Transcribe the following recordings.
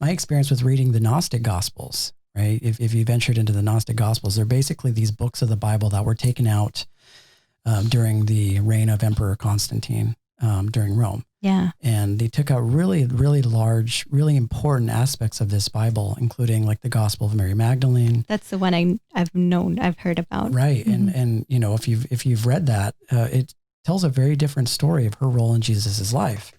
my experience with reading the Gnostic Gospels, right? If you ventured into the Gnostic Gospels, they're basically these books of the Bible that were taken out during the reign of Emperor Constantine during Rome. Yeah. And they took out really, really large, really important aspects of this Bible, including like the Gospel of Mary Magdalene. That's the one I've heard about. Right. And you know, if you've read that, it tells a very different story of her role in Jesus's life.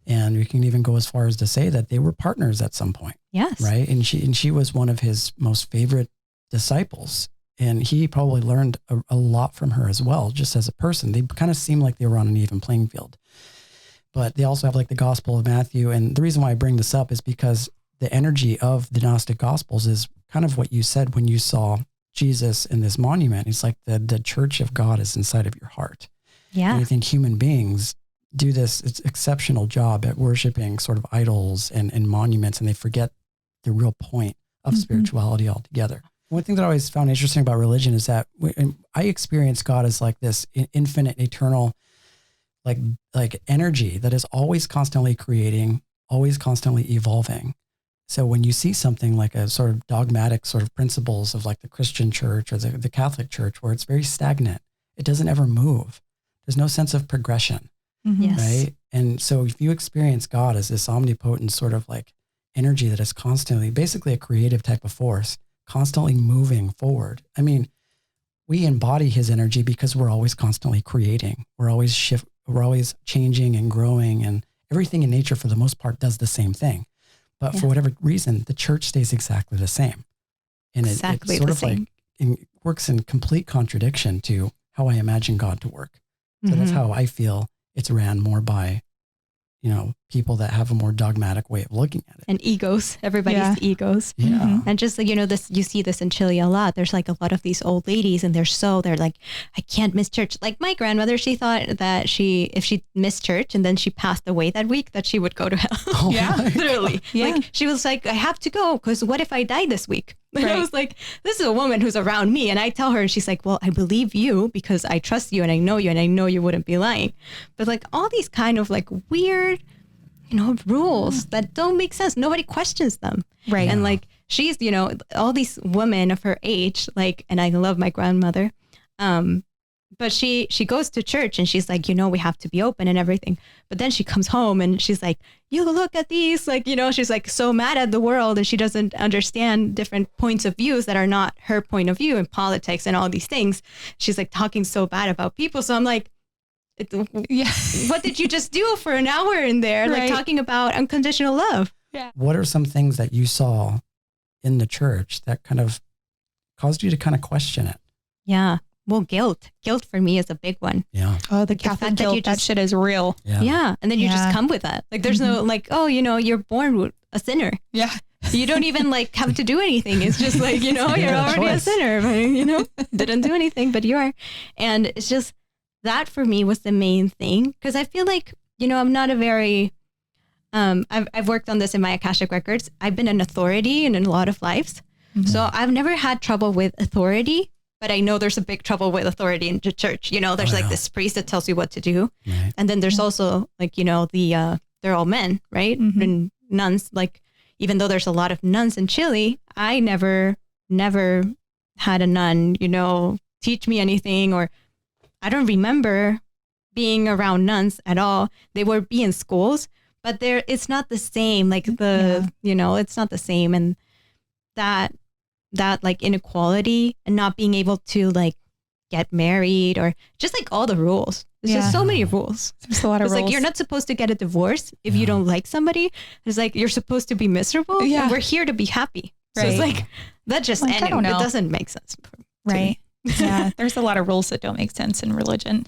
And we can even go as far as to say that they were partners at some point. Yes. Right. And she was one of his most favorite disciples. And he probably learned a lot from her as well, just as a person. They kind of seemed like they were on an even playing field. But they also have like the Gospel of Matthew. And the reason why I bring this up is because the energy of the Gnostic Gospels is kind of what you said when you saw Jesus in this monument. It's like the church of God is inside of your heart. Yeah. And I think human beings do this exceptional job at worshiping sort of idols and monuments, and they forget the real point of spirituality altogether. One thing that I always found interesting about religion is that I experience God as like this infinite, eternal, like energy that is always constantly creating, always constantly evolving. So when you see something like a sort of dogmatic sort of principles of like the Christian church or the Catholic church, where it's very stagnant, it doesn't ever move. There's no sense of progression, Yes. right? And so if you experience God as this omnipotent sort of like energy that is constantly, basically a creative type of force, constantly moving forward. I mean, we embody his energy because we're always constantly creating. We're always changing and growing, and everything in nature for the most part does the same thing. But for whatever reason, the church stays exactly the same. And it sort of like it works in complete contradiction to how I imagine God to work. So that's how I feel it's ran more by, you know, people that have a more dogmatic way of looking at it. And egos, everybody's egos. Yeah. And just like, you know, this, you see this in Chile a lot. There's like a lot of these old ladies and they're like, I can't miss church. Like my grandmother, she thought that if she missed church and then she passed away that week, that she would go to hell. Oh Literally. Yeah. Like she was like, I have to go because what if I die this week? And Right. I was like, this is a woman who's around me. And I tell her, and she's like, well, I believe you because I trust you and I know you wouldn't be lying. But like all these kind of like weird, you know, rules that don't make sense. Nobody questions them. Right. And like, she's, you know, all these women of her age, like, and I love my grandmother. But she goes to church and she's like, you know, we have to be open and everything. But then she comes home and she's like, you look at these, like, you know, she's like so mad at the world and she doesn't understand different points of views that are not her point of view in politics and all these things. She's like talking so bad about people. So I'm like, what did you just do for an hour in there? Like talking about unconditional love. Yeah. What are some things that you saw in the church that kind of caused you to kind of question it? Yeah. Well, guilt for me is a big one. Yeah. Oh, the Catholic fact that you guilt, that just- shit is real. Yeah. And then you just come with that. Like there's no like, oh, you know, you're born with a sinner. Yeah. You don't even like have to do anything. It's just like, you know, you're already a sinner, but, you know, didn't do anything, but you are. And it's just that for me was the main thing. Cause I feel like, you know, I'm not a very, I've worked on this in my Akashic records. I've been an authority in a lot of lives. So I've never had trouble with authority. But I know there's a big trouble with authority in the church. You know, there's like this priest that tells you what to do. Right. And then there's also like, you know, they're all men, right? And nuns, like, even though there's a lot of nuns in Chile, I never had a nun, you know, teach me anything, or I don't remember being around nuns at all. They would be in schools, but it's not the same. Like you know, it's not the same. And that like inequality and not being able to like get married or just like all the rules. There's just so many rules. There's a lot of It's rules. like you're not supposed to get a divorce if you don't like somebody. It's like you're supposed to be miserable. Yeah. And we're here to be happy. So Right. it's like that just Like, I don't know. it doesn't make sense. Right. Yeah. There's a lot of rules that don't make sense in religion.